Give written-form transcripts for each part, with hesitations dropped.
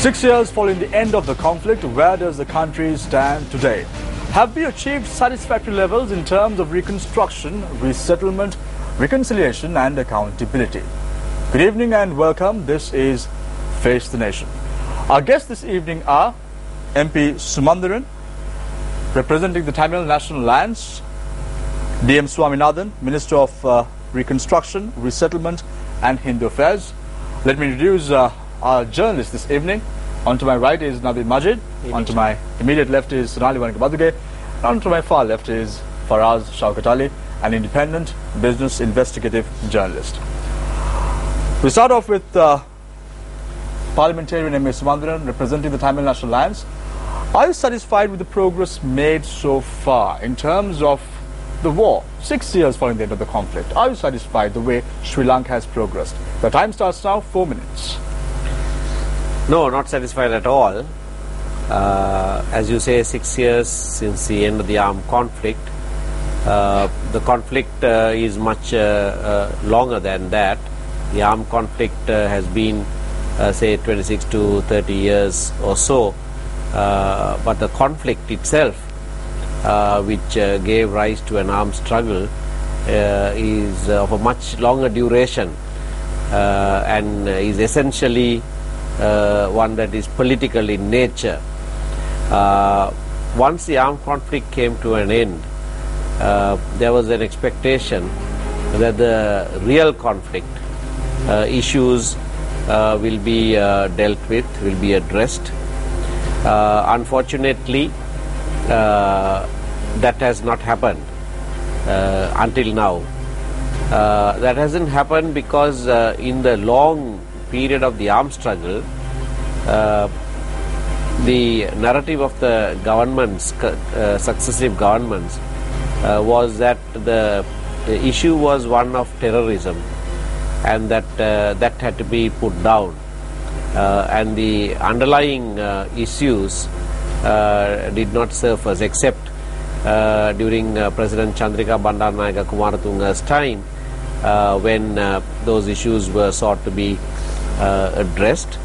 6 years following the end of the conflict, where does the country stand today? Have we achieved satisfactory levels in terms of reconstruction, resettlement, reconciliation and accountability? Good evening and welcome. This is Face the Nation. Our guests this evening are MP Sumandaran, representing the Tamil National Alliance, DM Swaminathan, Minister of Reconstruction, Resettlement and Hindu Affairs. Let me introduce our journalists this evening. On to my right is Nabil Majid, on to my immediate left is Sonali Wanakabaduge, and on to my far left is Faraz Shaukat Ali, an independent business investigative journalist. We start off with Parliamentarian M.A. Sumandaran, representing the Tamil National Alliance. Are you satisfied with the progress made so far in terms of the war, 6 years following the end of the conflict? Are you satisfied the way Sri Lanka has progressed? The time starts now, 4 minutes. No, not satisfied at all. As you say, 6 years since the end of the armed conflict. The conflict is much longer than that. The armed conflict has been, say, 26 to 30 years or so. But the conflict itself, which gave rise to an armed struggle, is of a much longer duration and is essentially one that is political in nature. Once the armed conflict came to an end, there was an expectation that the real conflict issues will be dealt with, will be addressed. Unfortunately, that has not happened until now. That hasn't happened because in the long period of the armed struggle, the narrative of the governments, successive governments, was that the issue was one of terrorism, and that that had to be put down, and the underlying issues did not surface except during President Chandrika Bandaranaike Kumaratunga's time, when those issues were sought to be addressed.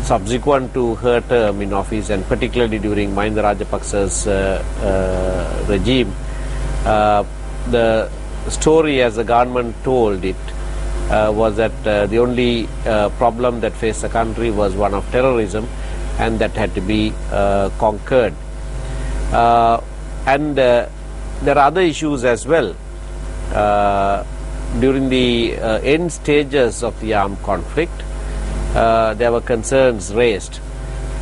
Subsequent to her term in office, and particularly during Mahinda Rajapaksa's regime, the story as the government told it was that the only problem that faced the country was one of terrorism, and that had to be conquered. And there are other issues as well. During the end stages of the armed conflict, there were concerns raised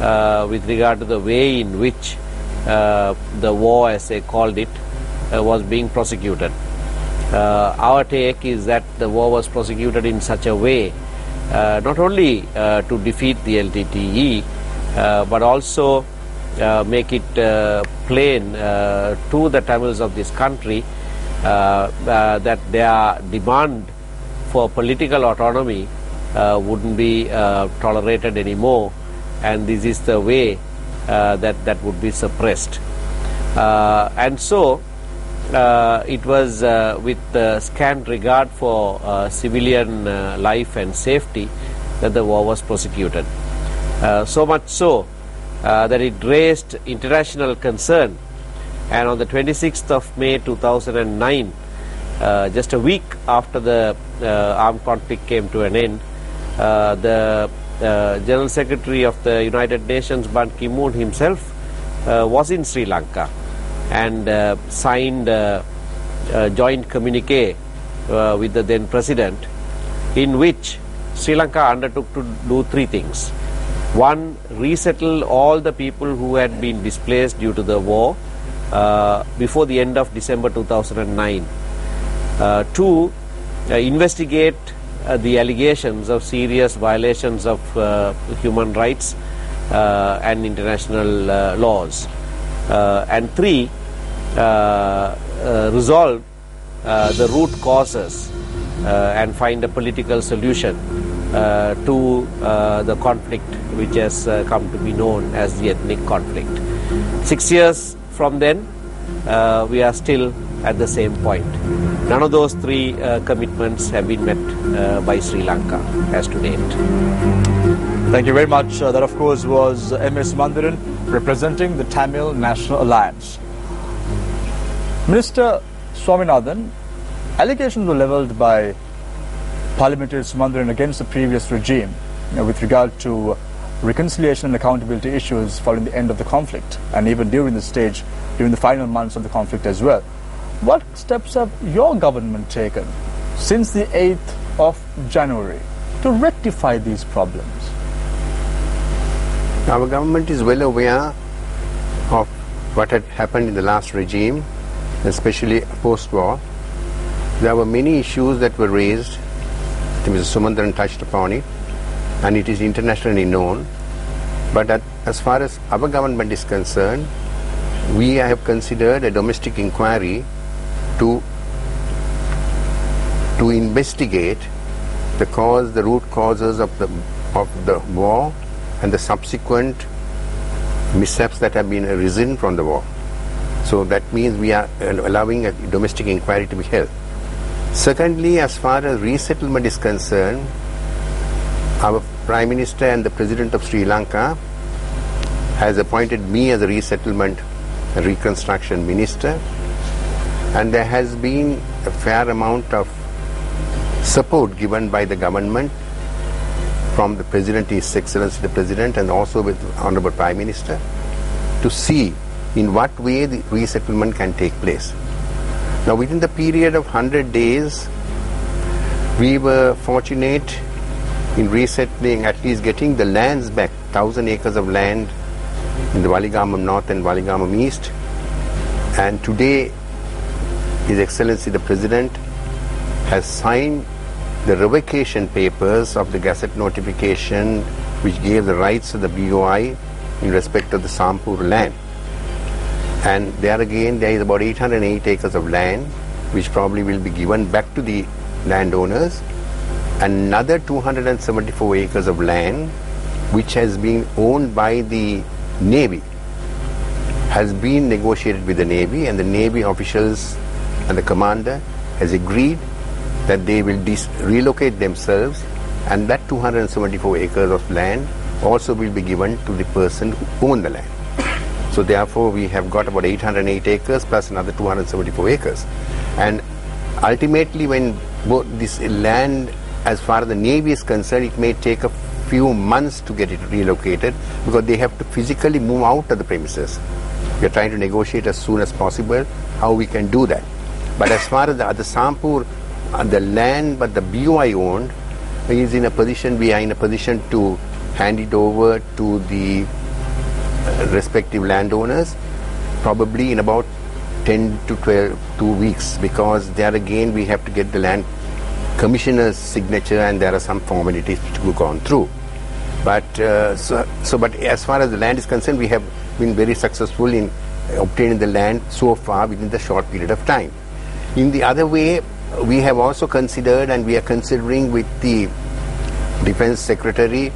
with regard to the way in which the war, as they called it, was being prosecuted. Our take is that the war was prosecuted in such a way not only to defeat the LTTE, but also make it plain to the Tamils of this country that their demand for political autonomy wouldn't be tolerated anymore, and this is the way that would be suppressed. And so it was with scant regard for civilian life and safety that the war was prosecuted. So much so that it raised international concern, and on the 26th of May 2009, just a week after the armed conflict came to an end, the General Secretary of the United Nations, Ban Ki-moon himself, was in Sri Lanka and signed a joint communique with the then President, in which Sri Lanka undertook to do three things. One, resettle all the people who had been displaced due to the war before the end of December 2009. Two, investigate the allegations of serious violations of human rights and international laws. And three, resolve the root causes and find a political solution to the conflict which has come to be known as the ethnic conflict. 6 years from then, we are still at the same point. None of those three commitments have been met by Sri Lanka as to date. Thank you very much. That, of course, was M.S. Mandiran representing the Tamil National Alliance. Minister Swaminathan, allegations were levelled by Parliamentary Mandiran against the previous regime with regard to reconciliation and accountability issues following the end of the conflict, and even during the final months of the conflict as well. What steps have your government taken since the 8th of January to rectify these problems? Our government is well aware of what had happened in the last regime, especially post-war. There were many issues that were raised. Mr. Sumandran touched upon it, and it is internationally known. But as far as our government is concerned, we have considered a domestic inquiry to investigate the root causes of the war and the subsequent mishaps that have been arisen from the war. So that means we are allowing a domestic inquiry to be held. Secondly, as far as resettlement is concerned, our Prime Minister and the President of Sri Lanka has appointed me as a resettlement and reconstruction minister, and there has been a fair amount of support given by the government from the President, His Excellency the President, and also with the Honorable Prime Minister, to see in what way the resettlement can take place. Now, within the period of 100 days, we were fortunate in resettling, at least getting the lands back, 1,000 acres of land in the Valigamam North and Valigamam East. And today, His Excellency the President has signed the revocation papers of the Gazette notification which gave the rights to the BOI in respect of the Sampur land. And there again, there is about 808 acres of land which probably will be given back to the landowners. Another 274 acres of land which has been owned by the Navy has been negotiated with the Navy, and the Navy officials and the commander has agreed that they will relocate themselves, and that 274 acres of land also will be given to the person who owned the land. So therefore we have got about 808 acres plus another 274 acres. And ultimately, when both this land, as far as the Navy is concerned, it may take a few months to get it relocated because they have to physically move out of the premises. We are trying to negotiate as soon as possible how we can do that. But as far as the other Sampur, the land but the BOI owned, is in a position, we are in a position to hand it over to the respective landowners probably in about 10 to 2 weeks, because there again we have to get the land commissioner's signature and there are some formalities to go gone through. But but as far as the land is concerned, we have been very successful in obtaining the land so far within the short period of time. In the other way, we have also considered, and we are considering with the Defense Secretary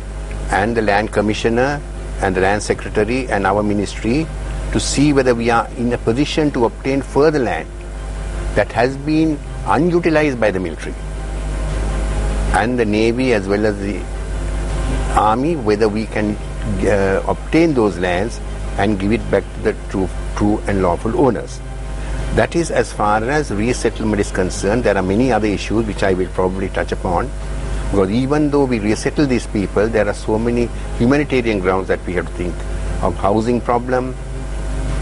and the Land Commissioner and the Land Secretary and our ministry, to see whether we are in a position to obtain further land that has been unutilized by the military and the Navy as well as the Army, whether we can obtain those lands and give it back to the true and lawful owners. That is as far as resettlement is concerned. There are many other issues which I will probably touch upon, because even though we resettle these people, there are so many humanitarian grounds that we have to think of: housing problem,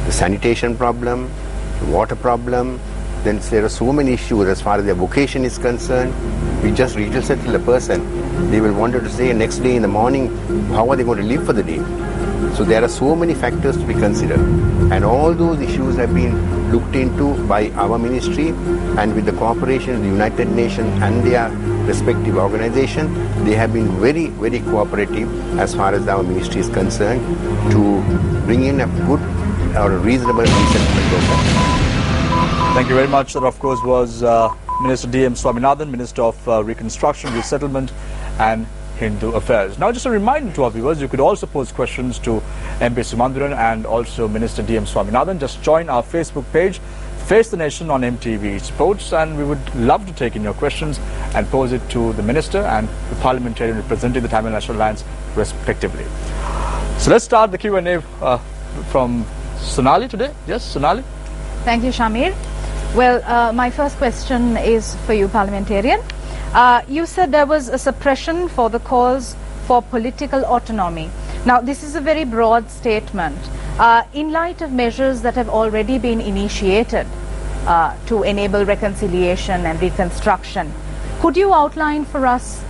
the sanitation problem, the water problem. Then there are so many issues as far as their vocation is concerned. We just resettle a person, they will want to say next day in the morning, how are they going to live for the day? So there are so many factors to be considered, and all those issues have been looked into by our ministry, and with the cooperation of the United Nations and their respective organization, they have been very, very cooperative as far as our ministry is concerned to bring in a good or a reasonable resettlement program. Thank you very much. That, of course, was Minister D.M. Swaminathan, Minister of Reconstruction, Resettlement and Hindu Affairs. Now, just a reminder to our viewers, you could also pose questions to MP Sumandiran and also Minister D.M. Swaminathan. Just join our Facebook page, Face the Nation on MTV Sports, and we would love to take in your questions and pose it to the Minister and the parliamentarian representing the Tamil National Alliance respectively. So let's start the Q&A from Sonali today. Yes, Sonali? Thank you, Shamir. Well, my first question is for you, parliamentarian. You said there was a suppression for the cause for political autonomy. Now, this is a very broad statement. In light of measures that have already been initiated to enable reconciliation and reconstruction, could you outline for us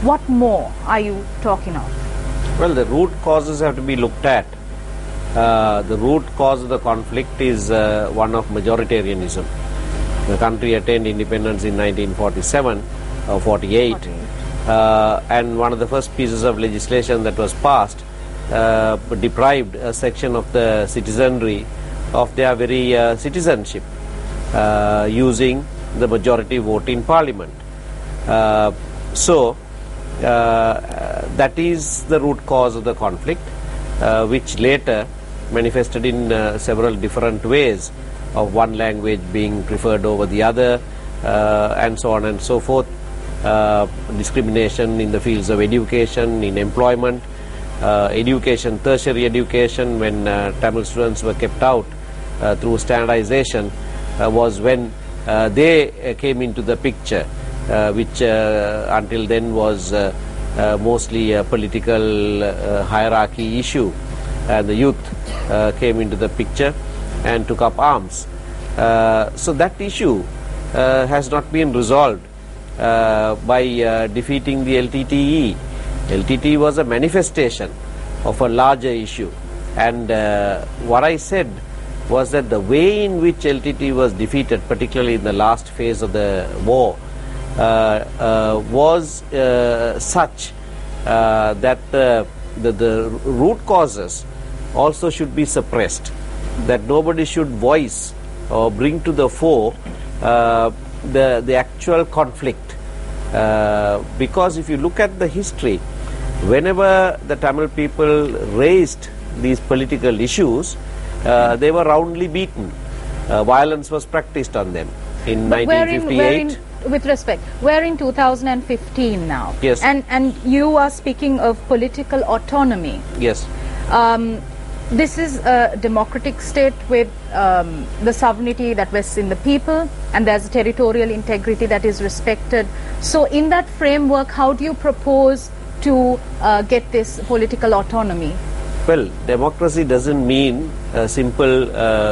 what more are you talking of? Well, the root causes have to be looked at. The root cause of the conflict is one of majoritarianism. The country attained independence in 1947 or 48, and one of the first pieces of legislation that was passed deprived a section of the citizenry of their very citizenship using the majority vote in parliament. So that is the root cause of the conflict, which later manifested in several different ways, of one language being preferred over the other, and so on and so forth. Discrimination in the fields of education, in employment, education, tertiary education, when Tamil students were kept out through standardization, was when they came into the picture, which until then was mostly a political hierarchy issue, and the youth came into the picture and took up arms. So that issue has not been resolved by defeating the LTTE. LTTE was a manifestation of a larger issue, and what I said was that the way in which LTTE was defeated, particularly in the last phase of the war, was such that the root causes also should be suppressed, that nobody should voice or bring to the fore the actual conflict, because if you look at the history, whenever the Tamil people raised these political issues, they were roundly beaten. Violence was practiced on them in 1958. With respect, we're in 2015 now. Yes. And you are speaking of political autonomy. Yes. This is a democratic state with the sovereignty that vests in the people, and there's a territorial integrity that is respected. So in that framework, how do you propose to get this political autonomy? Well, democracy doesn't mean a simple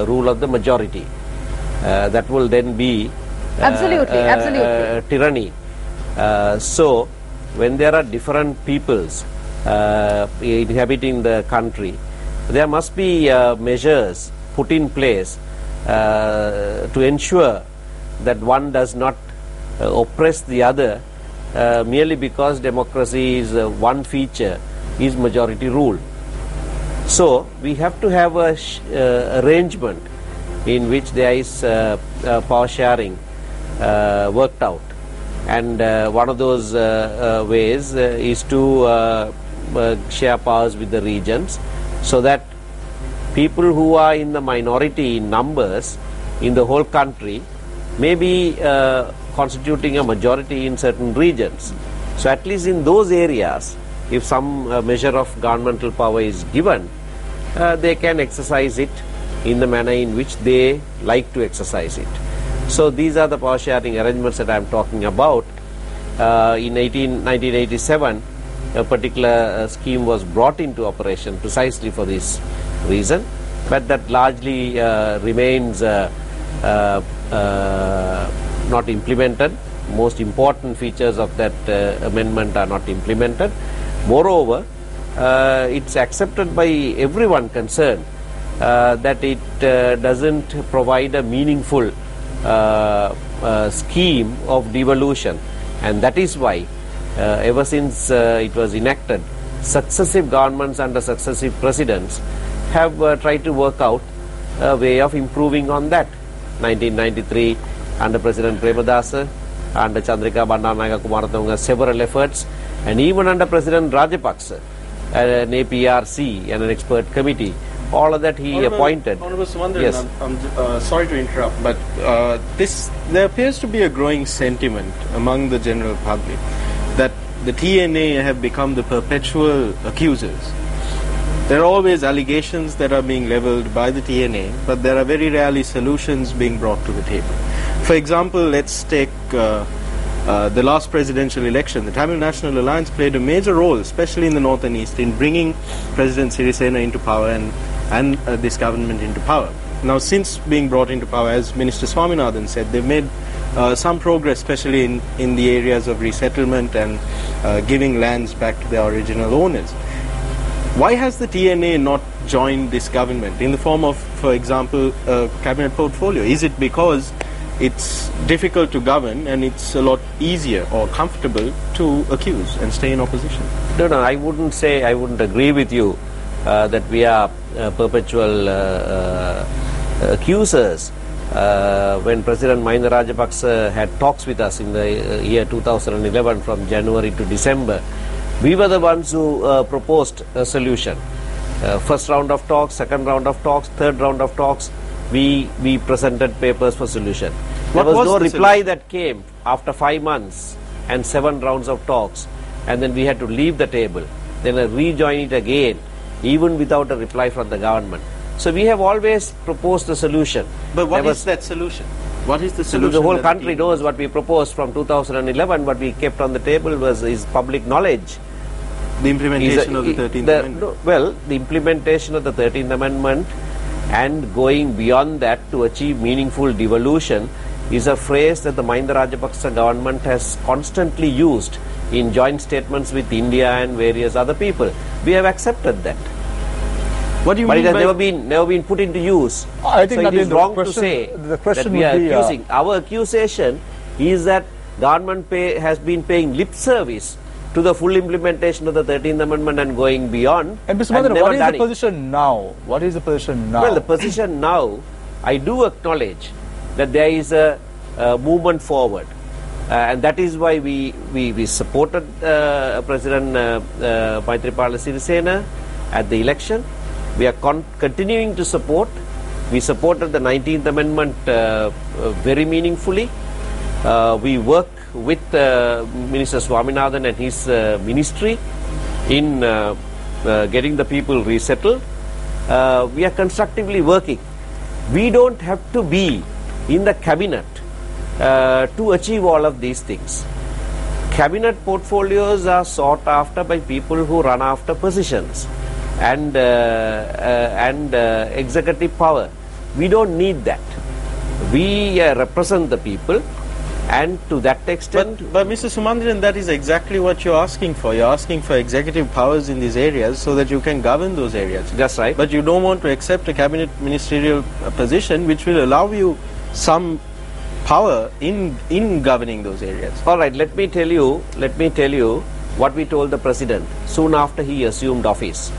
rule of the majority. That will then be absolutely tyranny. So when there are different peoples inhabiting the country, there must be measures put in place to ensure that one does not oppress the other merely because democracy is one feature is majority rule. So we have to have a arrangement in which there is power sharing worked out, and one of those ways is to share powers with the regions, so that people who are in the minority in numbers in the whole country may be constituting a majority in certain regions. So at least in those areas, if some measure of governmental power is given, they can exercise it in the manner in which they like to exercise it. So these are the power sharing arrangements that I am talking about. In 1987, a particular scheme was brought into operation precisely for this reason, but that largely remains not implemented. Most important features of that amendment are not implemented. Moreover, it's accepted by everyone concerned that it doesn't provide a meaningful scheme of devolution, and that is why ever since it was enacted, successive governments under successive presidents have tried to work out a way of improving on that. 1993 under President Premadasa, under Chandrika Bandaranaike Kumaratunga, several efforts, and even under President Rajapaksa, an APRC and an expert committee all of that he appointed. Honourable Sumandran, Yes. I'm sorry to interrupt, but there appears to be a growing sentiment among the general public that the TNA have become the perpetual accusers. There are always allegations that are being levelled by the TNA, but there are very rarely solutions being brought to the table. For example, let's take the last presidential election. The Tamil National Alliance played a major role, especially in the north and east, in bringing President Sirisena into power and this government into power. Now, since being brought into power, as Minister Swaminathan said, they've made some progress, especially in the areas of resettlement and giving lands back to their original owners. Why has the TNA not joined this government in the form of, for example, a cabinet portfolio? Is it because it's difficult to govern and it's a lot easier or comfortable to accuse and stay in opposition? No, I wouldn't agree with you that we are perpetual accusers. When President Mahinda Rajapaksa had talks with us in the year 2011 from January to December, we were the ones who proposed a solution. First round of talks, second round of talks, third round of talks, we presented papers for solution. There was no reply that came after 5 months and 7 rounds of talks, and then we had to leave the table, then rejoin it again, even without a reply from the government. So we have always proposed a solution. But what is that solution? What is the solution? The whole country knows what we proposed from 2011. What we kept on the table is public knowledge. The implementation of the 13th Amendment. Well, the implementation of the 13th Amendment and going beyond that to achieve meaningful devolution is a phrase that the Mahinda Rajapaksa government has constantly used in joint statements with India and various other people. We have accepted that. What do you but mean it has never been put into use. I think so it is wrong to say the question that we are would be, accusing. Our accusation is that government has been paying lip service to the full implementation of the 13th Amendment and going beyond. And Mr. Madhavan, what is the position now? What is the position now? Well, the position now, I do acknowledge that there is a movement forward. And that is why we supported President Maithripala Sirisena at the election. We are continuing to support. We supported the 19th Amendment very meaningfully. We work with Minister Swaminathan and his ministry in getting the people resettled. We are constructively working. We don't have to be in the cabinet to achieve all of these things. Cabinet portfolios are sought after by people who run after positions and executive power. We don't need that. We represent the people, and to that extent. But Mr. Sumandran, that is exactly what you're asking for. You're asking for executive powers in these areas so that you can govern those areas. That's right. But you don't want to accept a cabinet ministerial position which will allow you some power in governing those areas. All right, let me tell you what we told the president soon after he assumed office.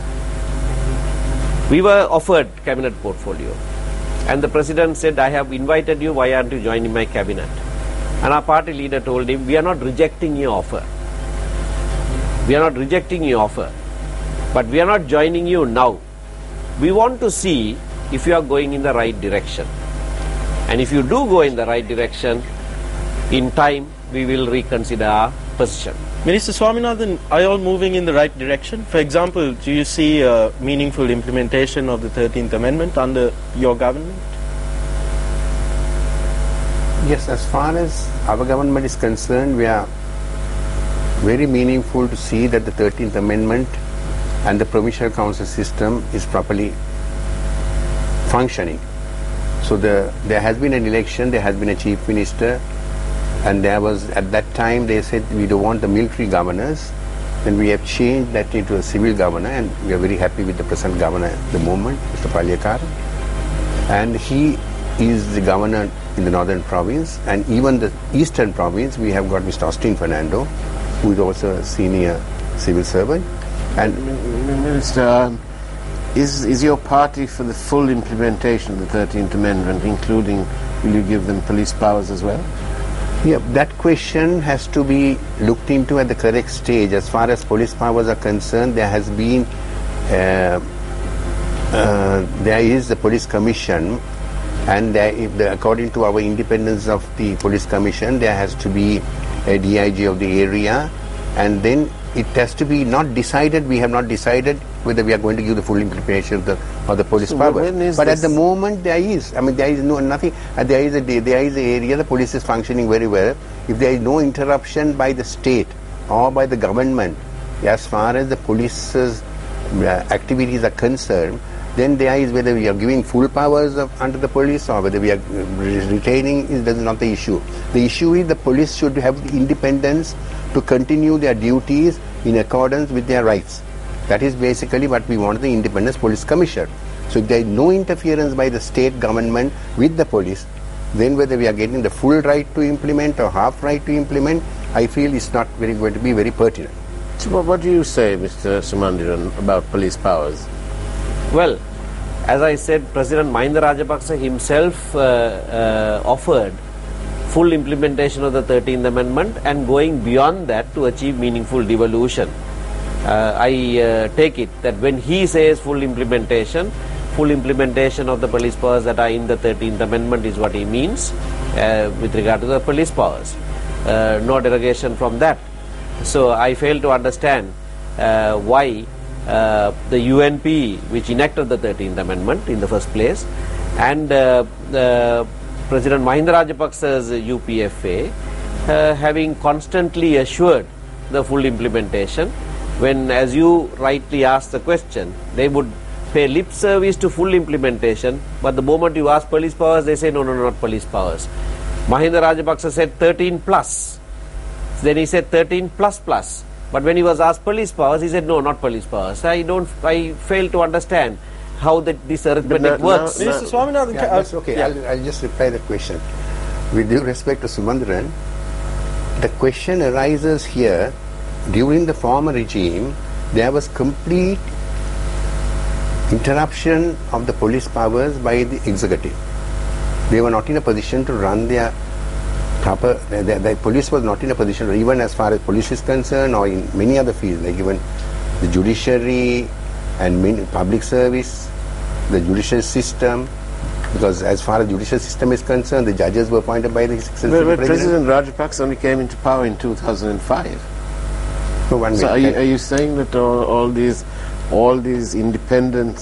We were offered cabinet portfolio, and the president said, I have invited you, why aren't you joining my cabinet? And our party leader told him, we are not rejecting your offer. We are not rejecting your offer, but we are not joining you now. We want to see if you are going in the right direction. And if you do go in the right direction, in time we will reconsider our position. Minister Swaminathan, are you all moving in the right direction? For example, do you see a meaningful implementation of the 13th Amendment under your government? Yes, as far as our government is concerned, we are very meaningful to see that the 13th Amendment and the provincial council system is properly functioning. So there has been an election, there has been a chief minister, and there was, at that time they said we don't want the military governors. Then we have changed that into a civil governor, and we are very happy with the present governor at the moment, Mr. Palyakara. And he is the governor in the northern province, and even the eastern province we have got Mr. Austin Fernando, who is also a senior civil servant. And Minister, is your party for the full implementation of the 13th Amendment, including will you give them police powers as well? Yeah, that question has to be looked into at the correct stage. As far as police powers are concerned, there has been There is the police commission, and according to our independence of the police commission, there has to be a DIG of the area, and then it has to be not decided. We have not decided whether we are going to give the full implementation of the police power. But at the moment there is. I mean, there is nothing. There is an area. The police is functioning very well. If there is no interruption by the state or by the government, as far as the police's activities are concerned, then there is whether we are giving full powers under the police or whether we are retaining is not the issue. The issue is the police should have the independence to continue their duties in accordance with their rights. That is basically what we want, the Independent Police Commission. So if there is no interference by the state government with the police, then whether we are getting the full right to implement or half right to implement, I feel is not going to be very pertinent. So what do you say, Mr. Sumandiran, about police powers? Well, as I said, President Mahinda Rajapaksa himself offered full implementation of the 13th Amendment and going beyond that to achieve meaningful devolution. I take it that when he says full implementation of the police powers that are in the 13th Amendment is what he means with regard to the police powers. No derogation from that. So I fail to understand why the UNP, which enacted the 13th Amendment in the first place, and President Mahinda Rajapaksa's UPFA having constantly assured the full implementation, when, as you rightly asked the question, they would pay lip service to full implementation, but the moment you ask police powers, they say no, not police powers. Mahinda Rajapaksa said 13 plus. Then he said 13 plus plus. But when he was asked police powers, he said no, not police powers. I fail to understand how this arithmetic works. Mr. Swaminathan, that's okay. Yeah. I'll just reply the question. With due respect to Sumandiran, the question arises here. During the former regime, there was complete interruption of the police powers by the executive. They were not in a position to run their proper, the police was not in a position, even as far as police is concerned or in many other fields, like even the judiciary and public service, the judicial system, because as far as judicial system is concerned, the judges were appointed by the President. President Rajapaksa only came into power in 2005. So are you saying that all these independent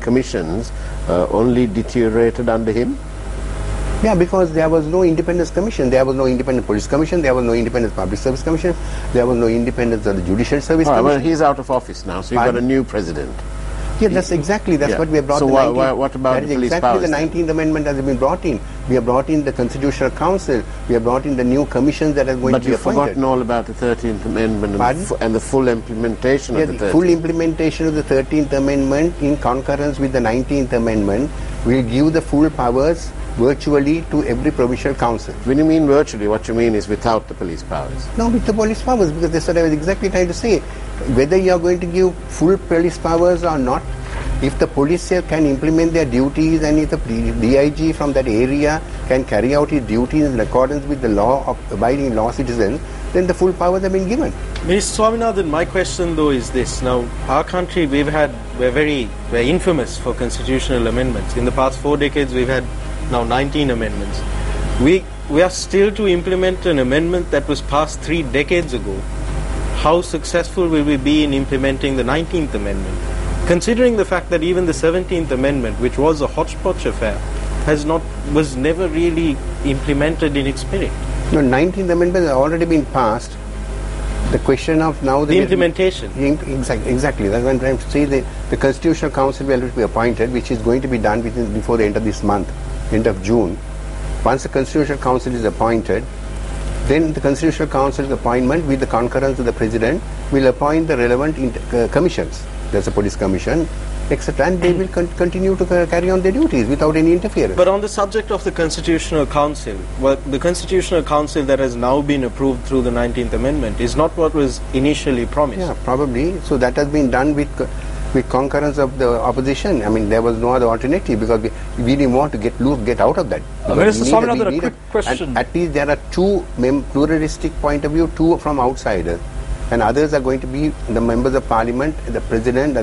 commissions only deteriorated under him? Yeah, because there was no independence commission, there was no independent police commission, there was no independent public service commission, there was no independence of the judicial service commission. Well, he's out of office now, so you've got a new president. Yeah, that's what we have brought. So what about the police powers? The 19th Amendment has been brought in. We have brought in the Constitutional Council. We have brought in the new commissions that are going to be appointed. But you've forgotten all about the 13th Amendment and the full implementation of the 13th. The full implementation of the 13th Amendment in concurrence with the 19th Amendment will give the full powers virtually to every provincial council. When you mean virtually, what you mean is without the police powers? No, with the police powers, because that's what I was exactly trying to say. Whether you are going to give full police powers or not, if the police can implement their duties and if the DIG from that area can carry out his duties in accordance with the law of abiding law citizens, then the full powers have been given. Mr. Swaminathan, my question though is this. Now, our country, we're infamous for constitutional amendments. In the past 4 decades, we've had now 19 amendments. We are still to implement an amendment that was passed 3 decades ago. How successful will we be in implementing the 19th Amendment? Considering the fact that even the 17th Amendment, which was a hodgepodge affair, was never really implemented in its spirit. No, 19th Amendment has already been passed. The question of now the implementation. Exactly. That's what I'm trying to say. The Constitutional Council will be appointed, which is going to be done before the end of this month, end of June. Once the Constitutional Council is appointed, then the Constitutional Council's appointment with the concurrence of the President will appoint the relevant commissions. There's a police commission, etc. And they will continue to carry on their duties without any interference. But on the subject of the Constitutional Council, well, the Constitutional Council that has now been approved through the 19th Amendment is not what was initially promised. Yeah, probably. So that has been done with concurrence of the opposition. I mean, there was no other alternative because we didn't want to get out of that. Mr. Swaminathan, a quick question. At least there are two pluralistic point of view, two from outsiders, and others are going to be the members of Parliament, the President,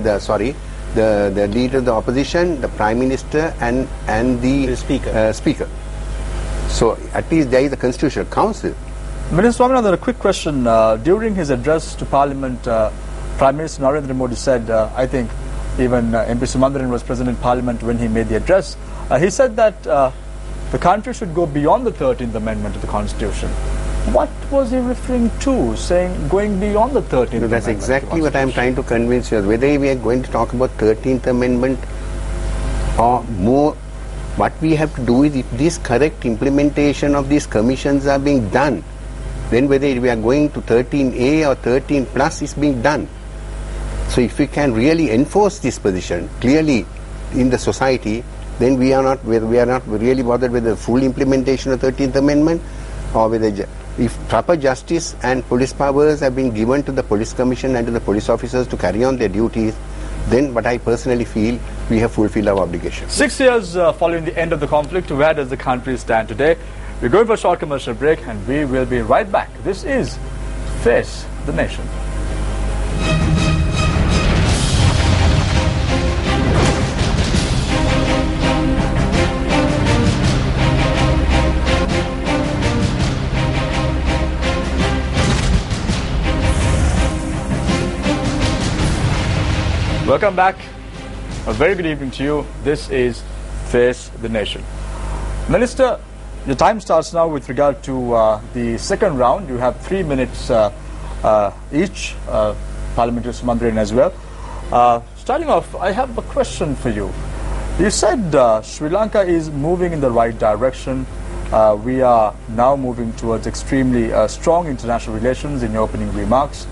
the leader of the opposition, the Prime Minister and the Speaker. So at least there is a Constitutional Council. Minister Swaminathan, a quick question. During his address to Parliament, Prime Minister Narendra Modi said, I think even MP Sumanthiran was present in Parliament when he made the address, he said that the country should go beyond the 13th Amendment to the Constitution. What was he referring to, saying going beyond the 13th Amendment? That's exactly what I am trying to convince you. Whether we are going to talk about 13th Amendment or more, what we have to do is, if this correct implementation of these commissions are being done, then whether we are going to 13A or 13 plus is being done. So if we can really enforce this position clearly in the society, then we are not really bothered with the full implementation of 13th Amendment, or whether if proper justice and police powers have been given to the police commission and to the police officers to carry on their duties, then what I personally feel, we have fulfilled our obligation. 6 years following the end of the conflict, where does the country stand today? We're going for a short commercial break and we will be right back. This is Face the Nation. Welcome back. A very good evening to you. This is Face the Nation. Minister, your time starts now with regard to the second round. You have 3 minutes each, Parliamentary Sumanthiran as well. Starting off, I have a question for you. You said Sri Lanka is moving in the right direction. We are now moving towards extremely strong international relations in your opening remarks.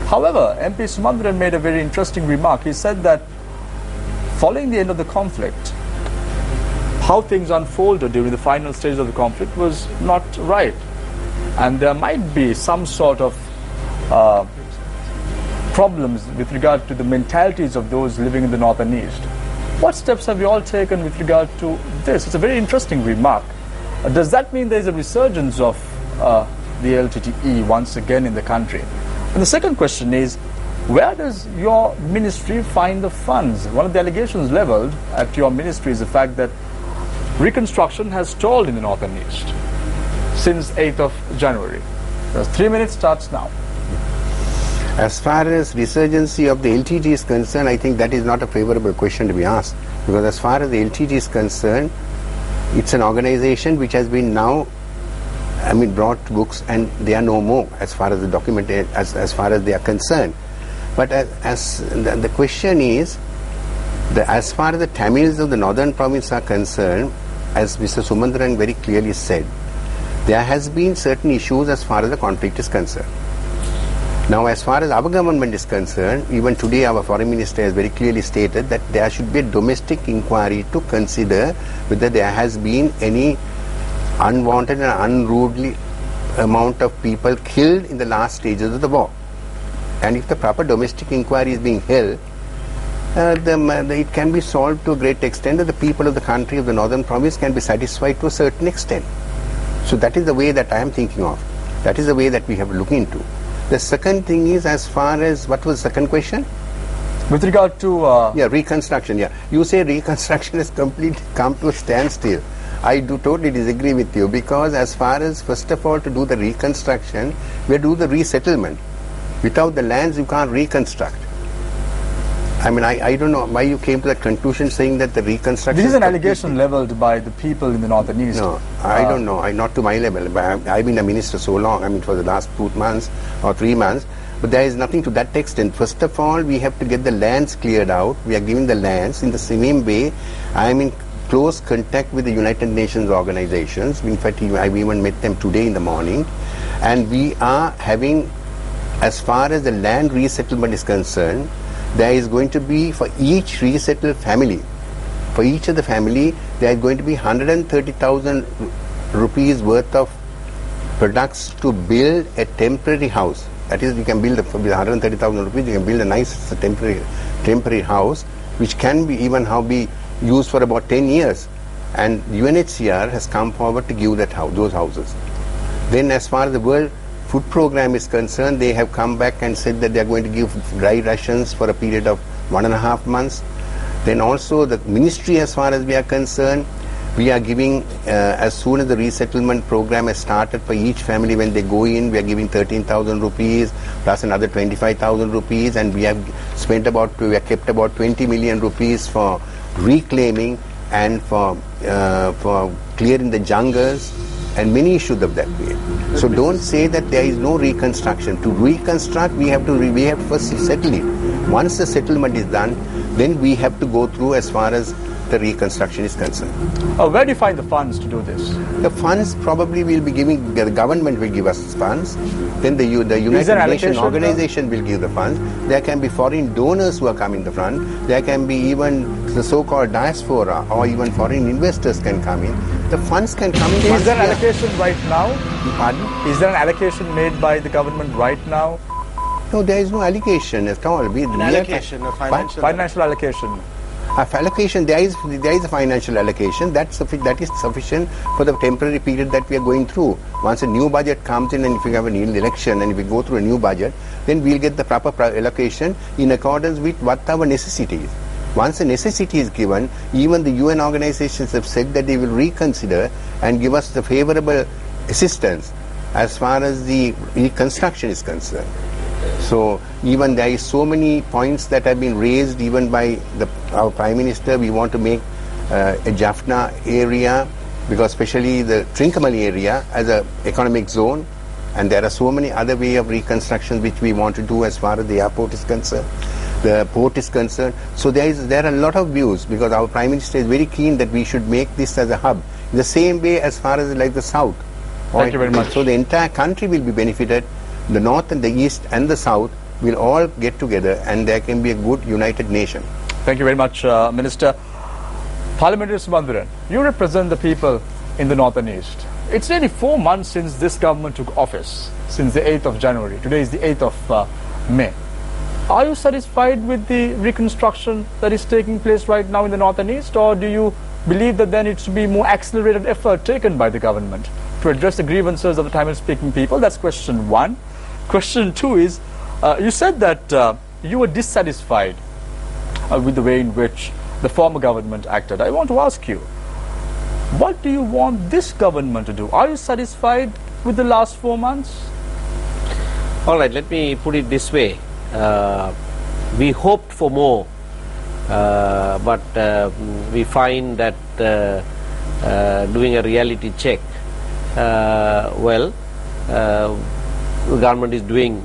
However, MP Sumanthiran made a very interesting remark. He said that following the end of the conflict, how things unfolded during the final stage of the conflict was not right. And there might be some sort of problems with regard to the mentalities of those living in the north and east. What steps have you all taken with regard to this? It's a very interesting remark. Does that mean there is a resurgence of the LTTE once again in the country? And the second question is, where does your ministry find the funds? One of the allegations leveled at your ministry is the fact that reconstruction has stalled in the north and east since 8th of January. The 3 minutes starts now. As far as resurgency of the LTT is concerned, I think that is not a favorable question to be asked, because as far as the LTT is concerned, it's an organization which has been now brought to books, and they are no more as far as the document as far as they are concerned. But as the question is, as far as the Tamils of the northern province are concerned, as Mr. Sumanthiran very clearly said, there has been certain issues as far as the conflict is concerned. Now, as far as our government is concerned, even today our foreign minister has very clearly stated that there should be a domestic inquiry to consider whether there has been any unwanted and unruly amount of people killed in the last stages of the war. And if the proper domestic inquiry is being held, it can be solved to a great extent, that the people of the country of the northern province can be satisfied to a certain extent. So that is the way that I am thinking of. That is the way that we have to look into. The second thing is, as far as, what was the second question? With regard to... reconstruction, You say reconstruction has completely come to a standstill. I do totally disagree with you, because as far as, first of all, to do the reconstruction, we do the resettlement. Without the lands, you can't reconstruct. I don't know why you came to that conclusion saying that the reconstruction... This is an allegation leveled by the people in the north and east. No, I don't know. Not to my level. But I've been a minister so long, for the last 2 months or 3 months. But there is nothing to that extent. First of all, we have to get the lands cleared out. We are giving the lands. In the same way, I am in close contact with the United Nations organizations. In fact, I've even met them today in the morning. And we are having, as far as the land resettlement is concerned, there is going to be, for each resettled family, for each of the family, there is going to be 130,000 rupees worth of products to build a temporary house. That is, you can build with 130,000 rupees, you can build a nice temporary house, which can be be used for about 10 years. And UNHCR has come forward to give those houses. Then, as far as the World Food Program is concerned, they have come back and said that they are going to give dry rations for a period of 1.5 months. Then also the ministry, as far as we are concerned, we are giving, as soon as the resettlement program has started for each family, when they go in, we are giving 13,000 rupees plus another 25,000 rupees, and we have kept about 20 million rupees for reclaiming and for clearing the jungles and many issues of that way. So don't say that there is no reconstruction. To reconstruct, we have to first settle it. Once the settlement is done, then we have to go through as far as the reconstruction is concerned. Where do you find the funds to do this? The funds probably will be giving, the government will give us funds, then the United Nations organization will give the funds. There can be foreign donors who are coming the front. There can be even the so-called diaspora or even foreign investors can come in. The funds can come in. Is there an allocation right now? Pardon? Is there an allocation made by the government right now? No, there is no allocation at all. Financial allocation. Allocation, there is a financial allocation that is sufficient for the temporary period that we are going through. Once a new budget comes in, and if we have an election and if we go through a new budget, then we'll get the proper allocation in accordance with what our necessity is. Once a necessity is given, even the UN organizations have said that they will reconsider and give us the favorable assistance as far as the reconstruction is concerned. So even there is so many points that have been raised even by our Prime Minister. We want to make a Jaffna area, because especially the Trincomalee area, as an economic zone, and there are so many other way of reconstruction which we want to do as far as the airport is concerned, the port is concerned. So there are a lot of views, because our Prime Minister is very keen that we should make this as a hub, in the same way as far as like the south. Thank you very much. So the entire country will be benefited. The north and the east and the south will all get together, and there can be a good united nation. Thank you very much, Minister. Parliamentary Sumanthiran, you represent the people in the north and east. It's nearly 4 months since this government took office, since the 8th of January. Today is the 8th of May. Are you satisfied with the reconstruction that is taking place right now in the north and east, or do you believe that there needs to be more accelerated effort taken by the government to address the grievances of the Tamil-speaking people? That's question one. Question two is, you said that you were dissatisfied with the way in which the former government acted. I want to ask you, what do you want this government to do? Are you satisfied with the last 4 months? All right, let me put it this way. We hoped for more, but we find that doing a reality check, the government is doing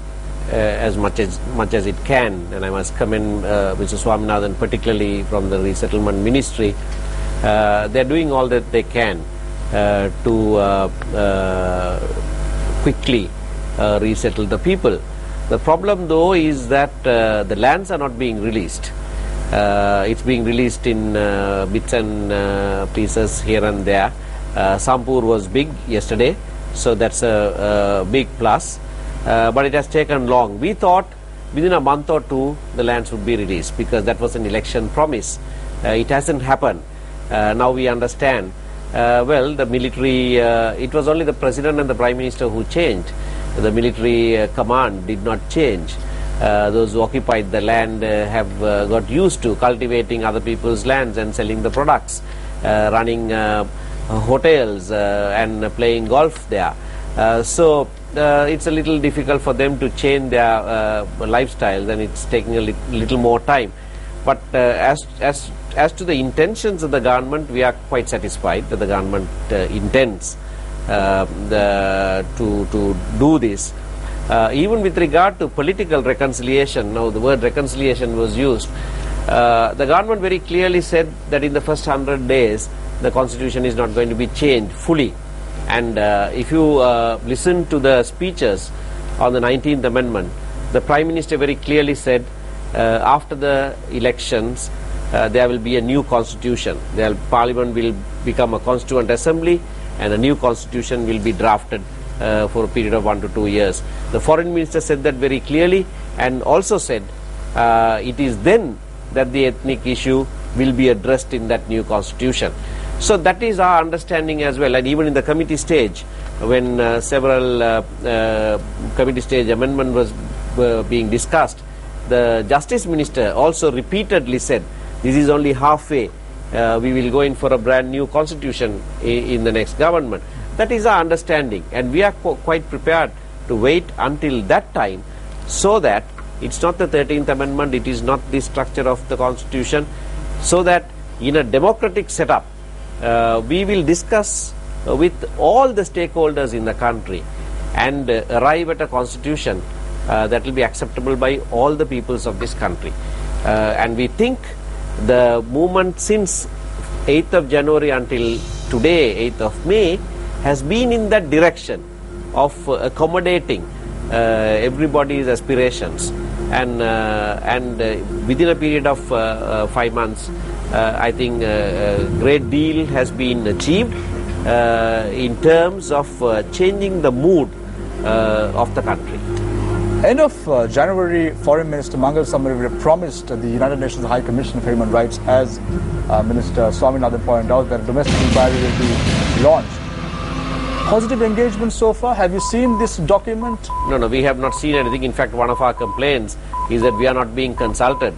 as much as it can, and I must commend Mr. Swaminathan, particularly from the Resettlement Ministry. They are doing all that they can to quickly resettle the people. The problem, though, is that the lands are not being released. It's being released in bits and pieces here and there. Sampur was big yesterday, so that's a big plus. But it has taken long. We thought within a month or two the lands would be released, because that was an election promise. It hasn't happened. Now we understand. The military, it was only the President and the Prime Minister who changed. The military command did not change. Those who occupied the land have got used to cultivating other people's lands and selling the products, running hotels and playing golf there. So it's a little difficult for them to change their lifestyles, and it's taking a little more time. But as to the intentions of the government, we are quite satisfied that the government intends to do this. Even with regard to political reconciliation, now the word reconciliation was used, the government very clearly said that in the first 100 days the constitution is not going to be changed fully. And if you listen to the speeches on the 19th Amendment, the Prime Minister very clearly said after the elections there will be a new constitution. Parliament will become a constituent assembly, and a new constitution will be drafted for a period of 1 to 2 years. The Foreign Minister said that very clearly, and also said it is then that the ethnic issue will be addressed in that new constitution. So that is our understanding as well. And even in the committee stage, when several committee stage amendment was being discussed, the Justice Minister also repeatedly said, this is only halfway. We will go in for a brand new constitution in the next government. That is our understanding, and we are quite prepared to wait until that time, so that it's not the 13th Amendment, it is not the structure of the constitution, so that in a democratic setup, we will discuss with all the stakeholders in the country and arrive at a constitution that will be acceptable by all the peoples of this country. And we think the movement since 8th of January until today, 8th of May, has been in that direction of accommodating everybody's aspirations, and within a period of 5 months, I think a great deal has been achieved in terms of changing the mood of the country. End of January, Foreign Minister Mangal Samaraveera promised the United Nations High Commission for Human Rights, as Minister Swaminathan pointed out, that a domestic inquiry will be launched. Positive engagement so far? Have you seen this document? No, we have not seen anything. In fact, one of our complaints is that we are not being consulted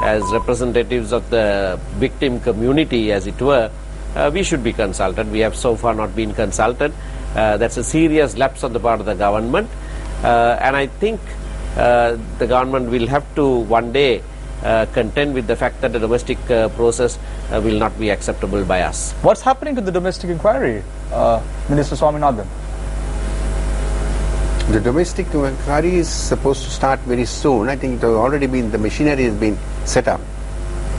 as representatives of the victim community, as it were. We should be consulted. We have so far not been consulted. That's a serious lapse on the part of the government. And I think the government will have to one day contend with the fact that the domestic process will not be acceptable by us. What's happening to the domestic inquiry, Minister Swaminathan? The domestic inquiry is supposed to start very soon. I think the machinery has been set up.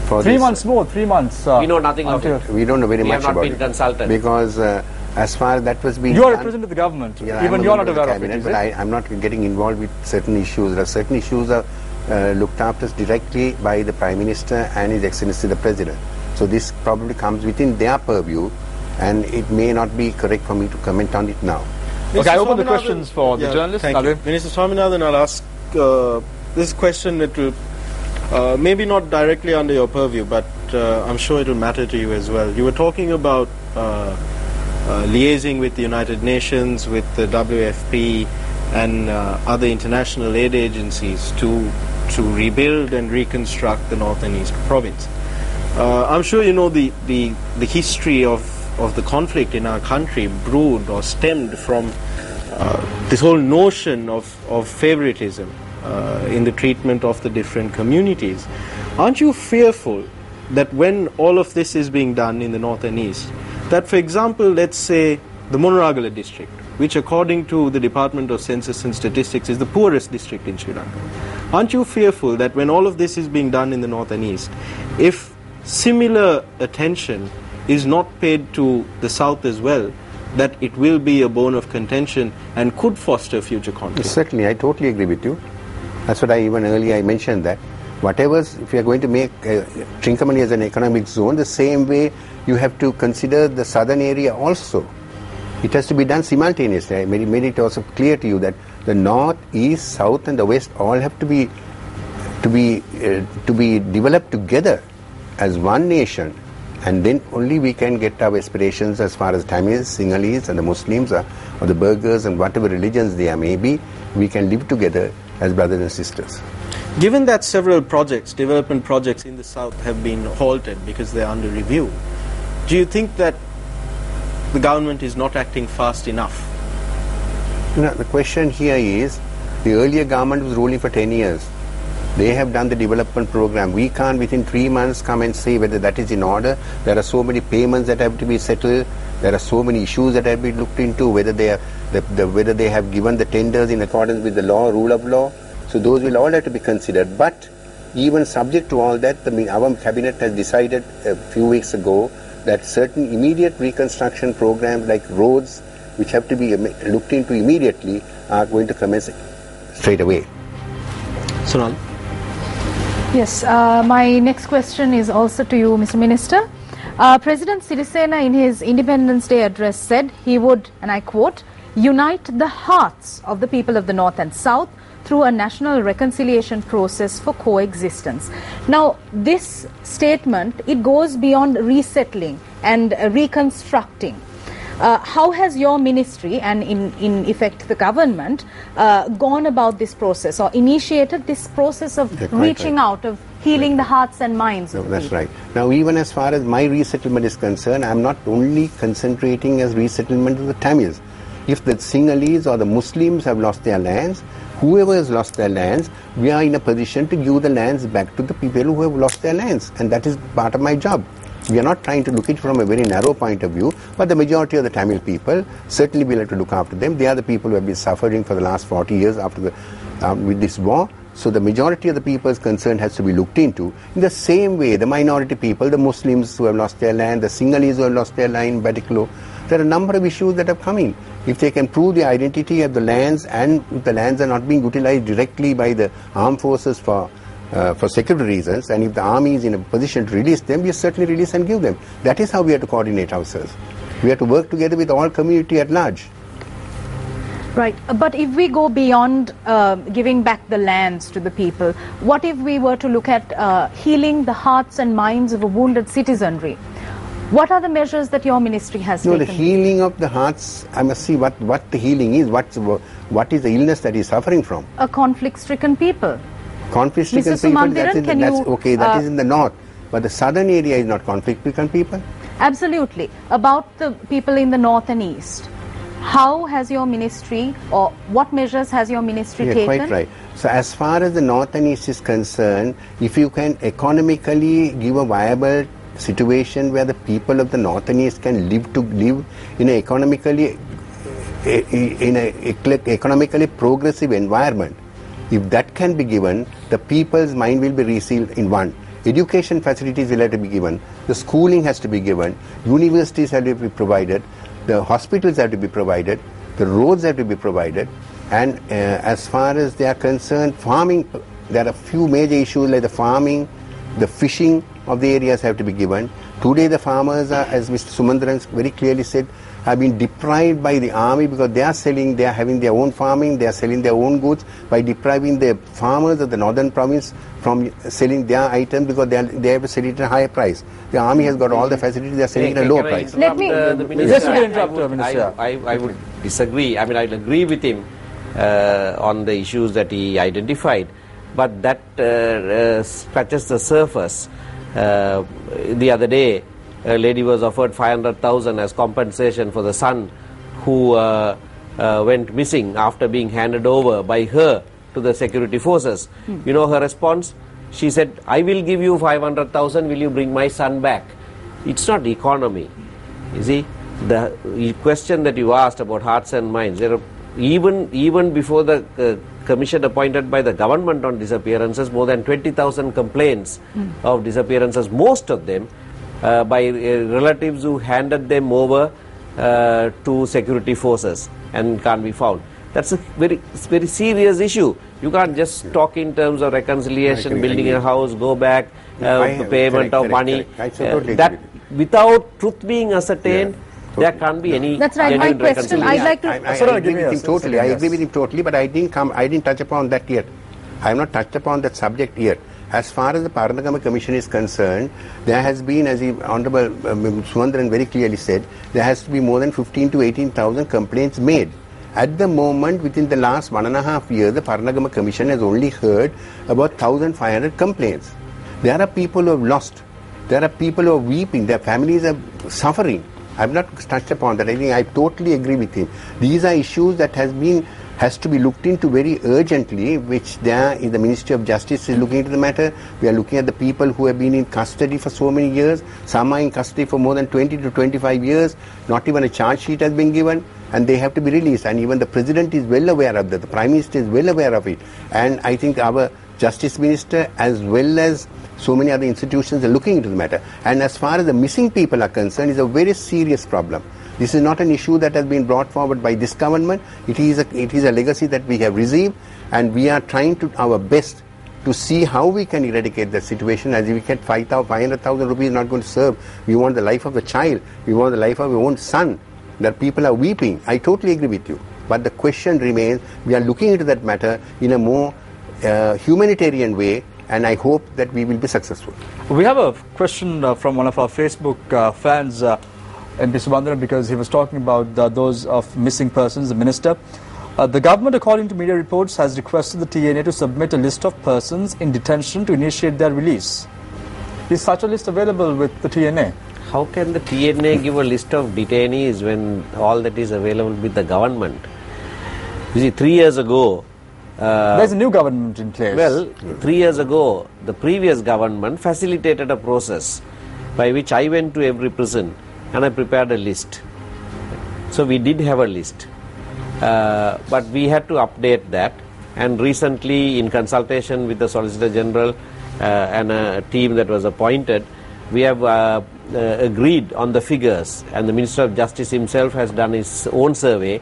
For 3 months more, 3 months. We know nothing of it. We don't know very much about it. We have not been consulted. Because as far as that was being You are done, representing the government. Yeah, even you are not aware of it, is but it? I'm not getting involved with certain issues. There are certain issues are looked after directly by the Prime Minister and His Excellency the President. So this probably comes within their purview, and it may not be correct for me to comment on it now. Okay, I open the questions for the journalists. Thank you. Minister Swaminathan, I'll ask this question. It will maybe not directly under your purview, but I'm sure it will matter to you as well. You were talking about liaising with the United Nations, with the WFP and other international aid agencies to rebuild and reconstruct the North and East province. I'm sure you know the history of the conflict in our country brewed or stemmed from this whole notion of favoritism in the treatment of the different communities. Aren't you fearful that when all of this is being done in the North and East, that for example, let's say the Monoragala district, which according to the Department of Census and Statistics is the poorest district in Sri Lanka, aren't you fearful that when all of this is being done in the North and East, if similar attention is not paid to the South as well, that it will be a bone of contention and could foster future conflict? Certainly, I totally agree with you. That's what I mentioned that. If you are going to make Trincomalee as an economic zone, the same way you have to consider the southern area also. It has to be done simultaneously. I made it also clear to you that the north, east, south and the west all have to be developed together as one nation, and then only we can get our aspirations as far as Tamils, Sinhalese and the Muslims or the Burghers and whatever religions there may be, we can live together as brothers and sisters. Given that several development projects in the south have been halted because they are under review, do you think that the government is not acting fast enough? The question here is, the earlier government was ruling for 10 years. They have done the development program. We can't within 3 months come and say whether that is in order. There are so many payments that have to be settled. There are so many issues that have been looked into, whether they have given the tenders in accordance with the law, rule of law. So those will all have to be considered. But even subject to all that, our cabinet has decided a few weeks ago that certain immediate reconstruction programs like roads, which have to be looked into immediately, are going to commence straight away. Sonal? Yes, my next question is also to you, Mr. Minister. President Sirisena in his Independence Day address said he would, and I quote, unite the hearts of the people of the North and South through a national reconciliation process for coexistence. Now, this statement, it goes beyond resettling and reconstructing. How has your ministry and in effect the government gone about this process or initiated this process of reaching out, of healing the hearts and minds of That's people? right. Now, even as far as my resettlement is concerned, I'm not only concentrating as resettlement of the Tamils. If the Sinhalese or the Muslims have lost their lands, whoever has lost their lands, we are in a position to give the lands back to the people who have lost their lands, and that is part of my job. We are not trying to look at it from a very narrow point of view, but the majority of the Tamil people, certainly we'll have to look after them. They are the people who have been suffering for the last 40 years after with this war. So the majority of the people's concern has to be looked into. In the same way, the minority people, the Muslims who have lost their land, the Sinhalese who have lost their land in Badiklo, there are a number of issues that are coming. If they can prove the identity of the lands, and if the lands are not being utilized directly by the armed forces for security reasons, and if the army is in a position to release them, we certainly release and give them. That is how we have to coordinate ourselves. We have to work together with all community at large. Right, but if we go beyond giving back the lands to the people, what if we were to look at healing the hearts and minds of a wounded citizenry? What are the measures that your ministry has taken? No, the healing of the hearts, I must see what the healing is, what is the illness that is suffering from. A conflict-stricken people. Conflict-stricken Mr. people, Sumanthiran, okay, that is in the north. But the southern area is not conflict-stricken people. Absolutely. About the people in the north and east, how has your ministry, or what measures has your ministry taken? Quite right. So as far as the north and east is concerned, if you can economically give a viable situation where the people of the north and east can live in an economically progressive environment, if that can be given, the people's mind will be resealed in one. Education facilities will have to be given, the schooling has to be given, universities have to be provided, the hospitals have to be provided, the roads have to be provided, and as far as they are concerned, farming, there are a few major issues like the farming, the fishing of the areas have to be given. Today the farmers are, as Mr. Sumanthiran very clearly said, have been deprived by the army because they are having their own farming, they are selling their own goods, by depriving the farmers of the northern province from selling their items because they have to sell it at a higher price. The army has got all the facilities, they are selling it at a lower price. Let me... Yes, you can interrupt, Minister. I would disagree. I mean, I'll agree with him on the issues that he identified, but that scratches the surface. The other day, a lady was offered 500,000 as compensation for the son who went missing after being handed over by her to the security forces. You know her response? She said, I will give you 500,000, will you bring my son back? It's not economy. You see, the question that you asked about hearts and minds, there are, even before the commission appointed by the government on disappearances, more than 20,000 complaints of disappearances, most of them by relatives who handed them over to security forces and can't be found. That's a very serious issue. You can't just talk in terms of reconciliation, building a house, go back, payment of money. That without truth being ascertained, there can't be any. That's right. My question, I'd like to. I agree with him totally. I agree with him totally, but I didn't touch upon that yet. I have not touched upon that subject yet. As far as the Paranagama Commission is concerned, there has been, as the Honorable Sumanthiran very clearly said, there has to be more than 15 to 18,000 complaints made. At the moment, within the last 1.5 years, the Paranagama Commission has only heard about 1,500 complaints. There are people who have lost. There are people who are weeping. Their families are suffering. I have not touched upon that. I think I totally agree with him. These are issues that has to be looked into very urgently, which the Ministry of Justice is looking into the matter. We are looking at the people who have been in custody for so many years. Some are in custody for more than 20 to 25 years. Not even a charge sheet has been given, and they have to be released. And even the President is well aware of that. The Prime Minister is well aware of it. And I think our Justice Minister, as well as so many other institutions, are looking into the matter. And as far as the missing people are concerned, it's a very serious problem. This is not an issue that has been brought forward by this government. It is a legacy that we have received, and we are trying to our best to see how we can eradicate that situation. As we get 500,000 rupees not going to serve. We want the life of a child. We want the life of our own son. That people are weeping. I totally agree with you. But the question remains, we are looking into that matter in a more humanitarian way, and I hope that we will be successful. We have a question from one of our Facebook fans. MP Subandran, because he was talking about those of missing persons, the minister. The government, according to media reports, has requested the TNA to submit a list of persons in detention to initiate their release. Is such a list available with the TNA? How can the TNA give a list of detainees when all that is available with the government? You see, 3 years ago... there's a new government in place. Well, 3 years ago, the previous government facilitated a process by which I went to every prison and I prepared a list. So we did have a list. But we had to update that, and recently, in consultation with the Solicitor General and a team that was appointed, we have agreed on the figures, and the Minister of Justice himself has done his own survey,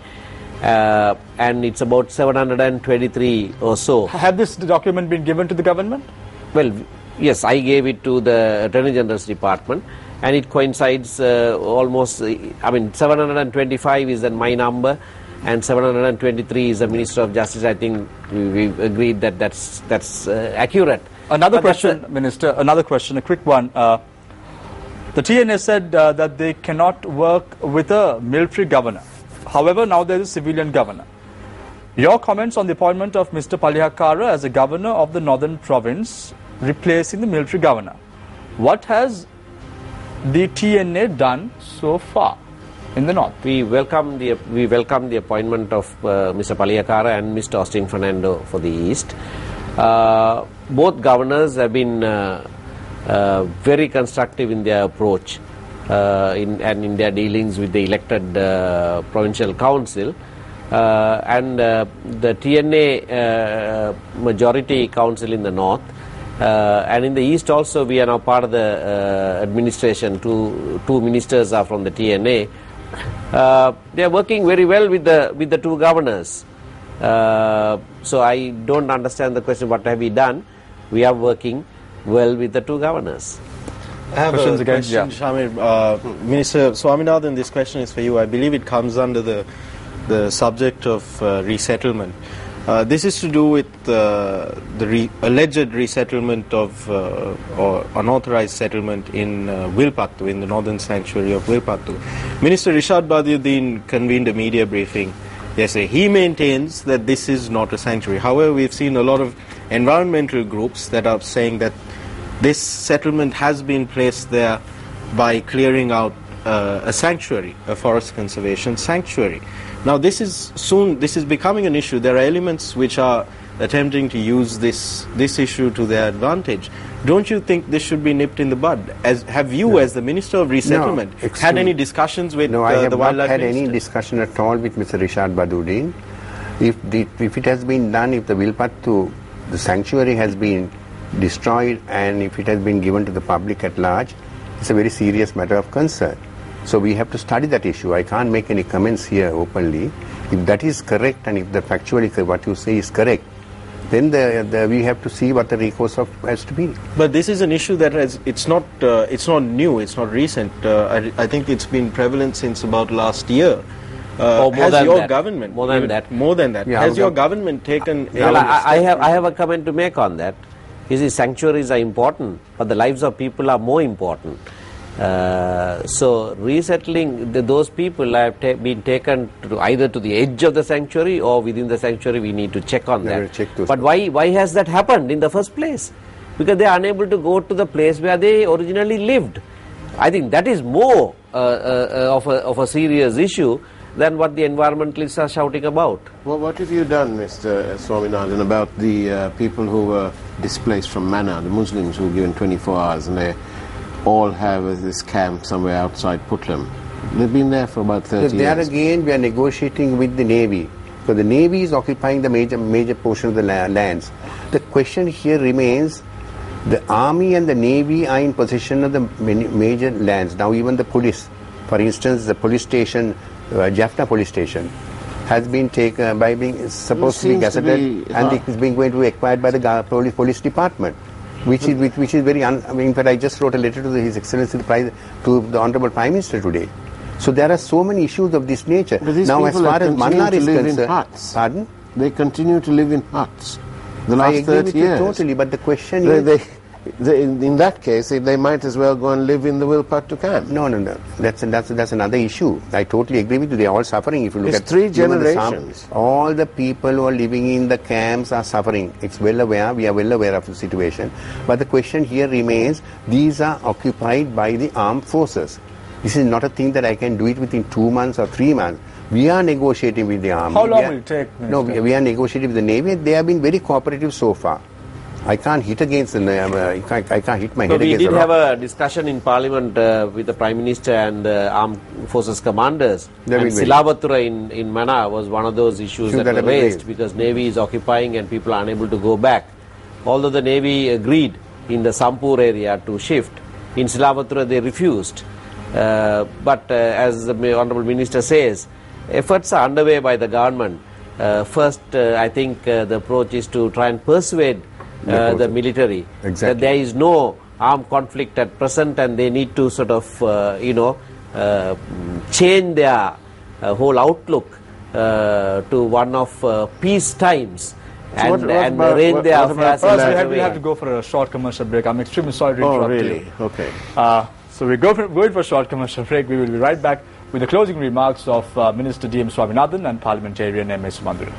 and it's about 723 or so. Have this document been given to the government? Well, yes, I gave it to the Attorney General's department, and it coincides almost, 725 is my number, and 723 is the Minister of Justice. I think we've agreed that that's accurate. Another question, Minister, another question, a quick one. The TNA said that they cannot work with a military governor. However, now there is a civilian governor. Your comments on the appointment of Mr. Palihakara as a governor of the Northern Province, replacing the military governor. What has the TNA done so far in the north? We welcome the appointment of Mr. Palihakara and Mr. Austin Fernando for the east. Both governors have been very constructive in their approach and in their dealings with the elected provincial council, and the TNA majority council in the north, and in the east also we are now part of the administration. Two ministers are from the TNA. They are working very well with the two governors. So I don't understand the question, what have we done? We are working well with the two governors. I have Questions a again? question, Shamir. Minister Swaminathan, this question is for you. I believe it comes under the subject of resettlement. This is to do with the alleged resettlement of or unauthorized settlement in Wilpattu, in the northern sanctuary of Wilpattu. Minister Rishad Badiuddin convened a media briefing yesterday. He maintains that this is not a sanctuary. However, we've seen a lot of environmental groups that are saying that this settlement has been placed there by clearing out a sanctuary, a forest conservation sanctuary. Now this is becoming an issue. There are elements which are attempting to use this issue to their advantage. Don't you think this should be nipped in the bud? Have you, as the Minister of Resettlement, had any discussions with I have the Wildlife not had Minister? any discussion at all with Mr. Rishad Badiuddin. If it has been done, if the Wilpattu, the sanctuary has been destroyed, and if it has been given to the public at large, it's a very serious matter of concern. So we have to study that issue. I can't make any comments here openly. If that is correct, and if the factually what you say is correct, then we have to see what the recourse has to be. But this is an issue that it's not new, it's not recent. I think it's been prevalent since about last year. Has your government more than that? Yeah, has your government taken? Well, I have a comment to make on that. You see, sanctuaries are important, but the lives of people are more important. So resettling those people have been taken either to the edge of the sanctuary or within the sanctuary. We need to check on that. But why has that happened in the first place? Because they are unable to go to the place where they originally lived. I think that is more of a serious issue than what the environmentalists are shouting about. Well, what have you done, Mr. Swaminathan, about the people who were displaced from Mana, the Muslims who were given 24 hours and they all have this camp somewhere outside Putlam? They've been there for about 30 there years. Again, we are negotiating with the Navy. So the Navy is occupying the major portion of the lands. The question here remains, the Army and the Navy are in possession of the major lands. Now even the police, for instance, the police station, Jaffna police station, has been taken by being supposed to be gazetted, and it is being going to be acquired by the police department, which is very. In fact, I just wrote a letter to His Excellency to the Honourable Prime Minister today. So there are so many issues of this nature. Now, as far as Mannar is concerned, pardon? They continue to live in huts. The I last agree 30 with years. You totally, but the question is, in that case, they might as well go and live in the Wilpattu camp. No. That's another issue. I totally agree with you. They are all suffering. If you look It's at 3 generations. all the people who are living in the camps are suffering. It's well aware. We are well aware of the situation. But the question here remains: these are occupied by the armed forces. This is not a thing that I can do it within 2 months or 3 months. We are negotiating with the army. How long will it take? No, we are negotiating with the Navy. They have been very cooperative so far. I can't hit against the I can't hit my head we against did the have rock. a discussion in Parliament with the Prime Minister and armed forces commanders. And Silabatura in Mana was one of those issues that were raised because Navy is occupying and people are unable to go back. Although the Navy agreed in the Sampur area to shift, in Silabatura they refused. But as the Honourable Minister says, efforts are underway by the government. First, I think the approach is to try and persuade the military that there is no armed conflict at present and they need to sort of, change their whole outlook to one of peace times and arrange their affairs. We have to go for a short commercial break. I'm extremely sorry to interrupt really? you. Okay. So we're going for a short commercial break. We will be right back with the closing remarks of Minister D.M. Swaminathan and Parliamentarian M.A. Sumandran.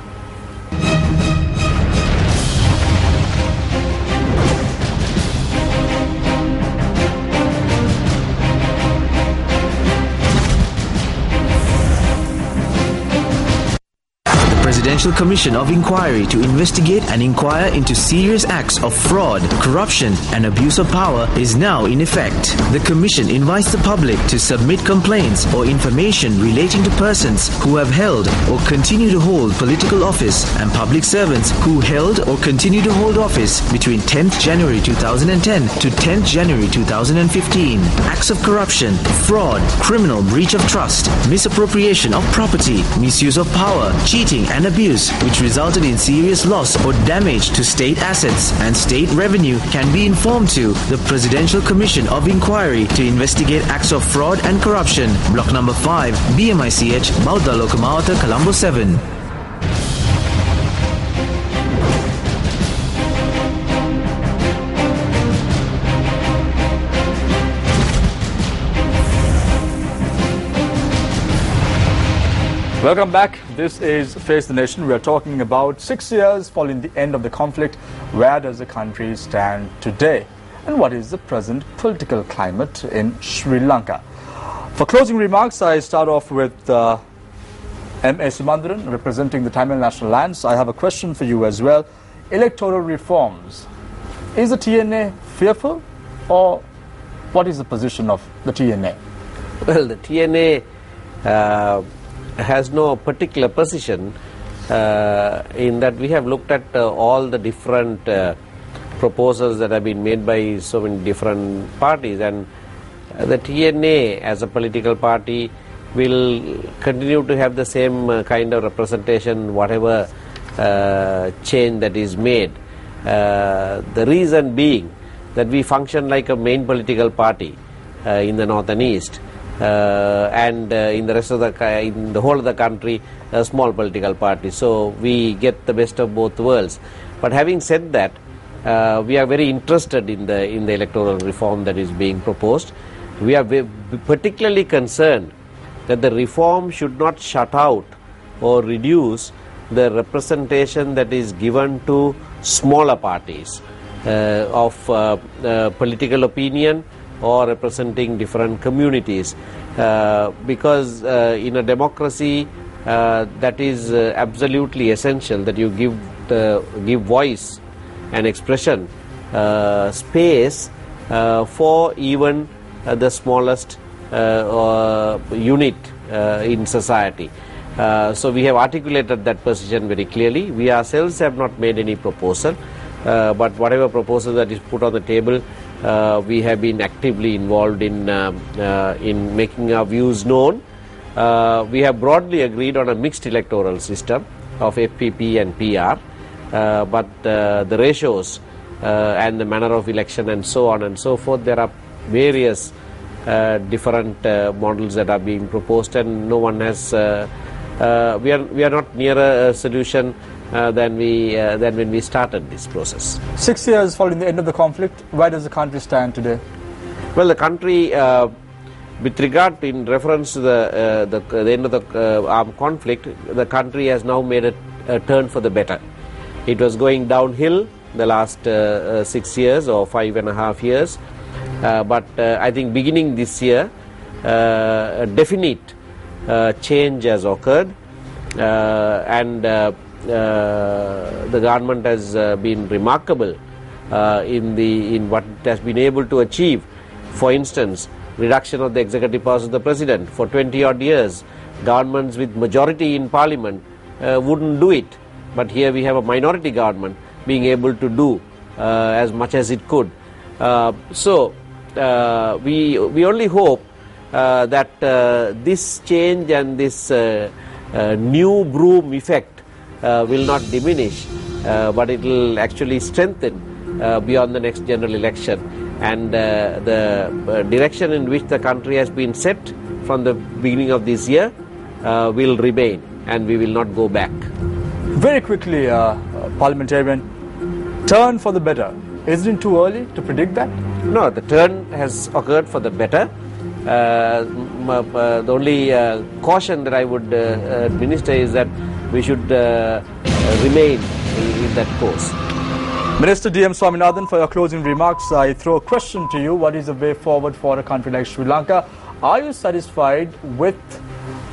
Presidential Commission of Inquiry to investigate and inquire into serious acts of fraud, corruption and abuse of power is now in effect. The Commission invites the public to submit complaints or information relating to persons who have held or continue to hold political office and public servants who held or continue to hold office between 10th January 2010 to 10th January 2015. Acts of corruption, fraud, criminal breach of trust, misappropriation of property, misuse of power, cheating and abuse which resulted in serious loss or damage to state assets and state revenue can be informed to the Presidential Commission of Inquiry to investigate acts of fraud and corruption. Block number 5, BMICH, Bauddha Lokamawata, Colombo 7. Welcome back. This is Face the Nation. We are talking about 6 years following the end of the conflict. Where does the country stand today? And what is the present political climate in Sri Lanka? For closing remarks, I start off with M.A. Sumandran, representing the Tamil National Alliance. I have a question for you as well. Electoral reforms. Is the TNA fearful, or what is the position of the TNA? Well, the TNA has no particular position in that we have looked at all the different proposals that have been made by so many different parties, and the TNA as a political party will continue to have the same kind of representation whatever change that is made. The reason being that we function like a main political party in the north and east, and in the rest of in the whole of the country a small political party, so we get the best of both worlds. But having said that, we are very interested in the electoral reform that is being proposed. We are particularly concerned that the reform should not shut out or reduce the representation that is given to smaller parties of political opinion or representing different communities, because in a democracy that is absolutely essential that you give voice and expression space for even the smallest unit in society. So we have articulated that position very clearly. We ourselves have not made any proposal, but whatever proposal that is put on the table, we have been actively involved in making our views known. We have broadly agreed on a mixed electoral system of FPP and PR, but the ratios and the manner of election and so on and so forth, there are various different models that are being proposed, and no one has we are not near a solution than when we started this process. 6 years following the end of the conflict, where does the country stand today? Well, the country, with regard to, in reference to the end of the armed conflict, the country has now made a turn for the better. It was going downhill the last 6 years or 5.5 years, but I think beginning this year, a definite change has occurred, and the government has been remarkable in what it has been able to achieve. For instance, reduction of the executive powers of the president. For 20 odd years, governments with majority in parliament wouldn't do it, but here we have a minority government being able to do as much as it could. So we only hope that this change and this new broom effect will not diminish, but it will actually strengthen beyond the next general election. And the direction in which the country has been set from the beginning of this year will remain, and we will not go back. Very quickly, parliamentarian, turn for the better. Isn't it too early to predict that? No, the turn has occurred for the better. The only caution that I would administer is that we should remain in that course. Minister D.M. Swaminathan, for your closing remarks, I throw a question to you. What is the way forward for a country like Sri Lanka? Are you satisfied with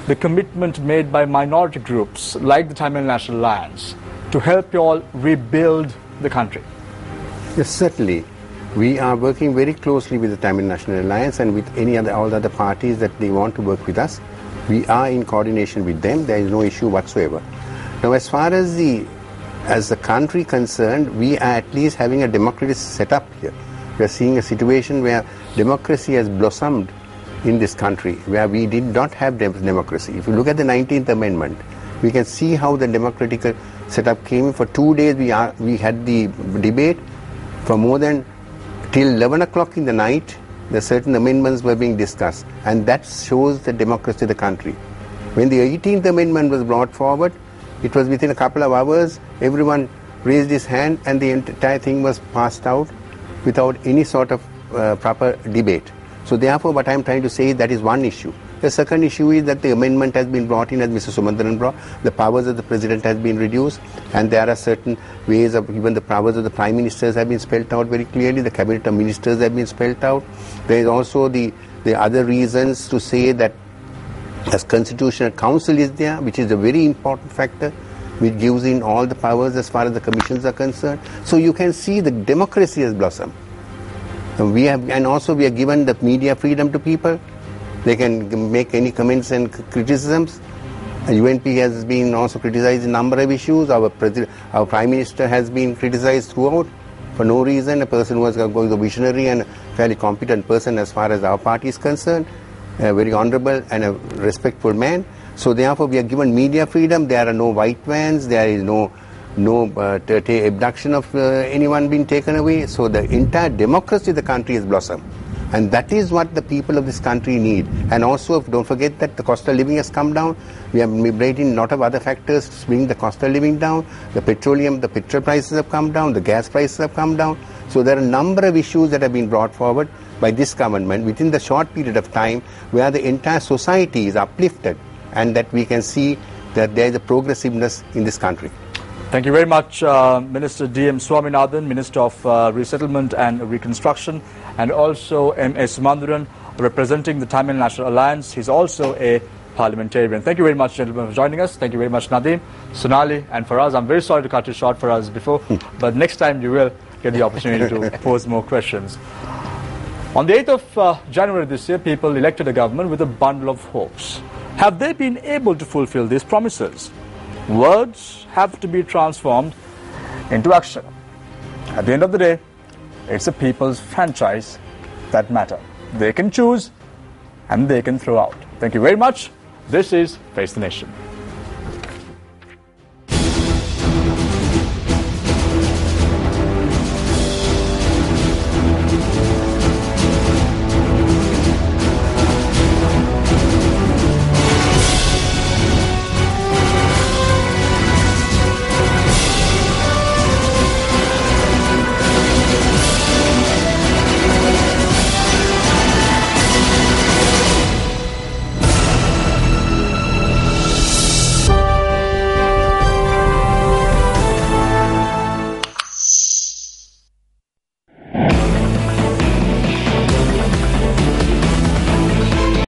the commitment made by minority groups like the Tamil National Alliance to help you all rebuild the country? Yes, certainly. We are working very closely with the Tamil National Alliance and with all the other parties that they want to work with us. We are in coordination with them. There is no issue whatsoever. Now, as far as the country concerned, we are at least having a democratic setup here. We are seeing a situation where democracy has blossomed in this country, where we did not have democracy. If you look at the 19th Amendment, we can see how the democratic setup came. For 2 days we had the debate. For more than till 11 o'clock in the night, the certain amendments were being discussed, and that shows the democracy of the country. When the 18th Amendment was brought forward, it was within a couple of hours, everyone raised his hand and the entire thing was passed out without any sort of proper debate. So therefore, what I am trying to say, that is one issue. The second issue is that the amendment has been brought in, as Mr. Sumantharan brought, the powers of the president has been reduced, and there are certain ways of even the powers of the prime ministers have been spelled out very clearly, the cabinet of ministers have been spelled out. There is also the other reasons to say that as Constitutional Council is there, which is a very important factor, which gives in all the powers as far as the commissions are concerned. So you can see the democracy has blossomed. And also we have given the media freedom to people. They can make any comments and criticisms. UNP has been also criticized in a number of issues. Our Prime Minister has been criticized throughout for no reason. A person who was a visionary and a fairly competent person as far as our party is concerned. A very honorable and a respectful man. So therefore we are given media freedom. There are no white vans. There is no abduction of anyone being taken away. So the entire democracy of the country has blossomed. And that is what the people of this country need. And also, don't forget that the cost of living has come down. We are bringing a lot of other factors to bring the cost of living down. The petrol prices have come down. The gas prices have come down. So there are a number of issues that have been brought forward by this government within the short period of time, where the entire society is uplifted, and that we can see that there is a progressiveness in this country. Thank you very much, Minister D.M. Swaminathan, Minister of Resettlement and Reconstruction, and also M.S. Sumantharan, representing the Tamil National Alliance. He's also a parliamentarian. Thank you very much, gentlemen, for joining us. Thank you very much, Nadeem, Sonali, and Faraz. I'm very sorry to cut you short, Faraz, before, but next time you will get the opportunity to pose more questions. On the 8th of January this year, people elected a government with a bundle of hopes. Have they been able to fulfill these promises? Words have to be transformed into action. At the end of the day, it's the people's franchise that matter. They can choose and they can throw out. Thank you very much. This is Face the Nation.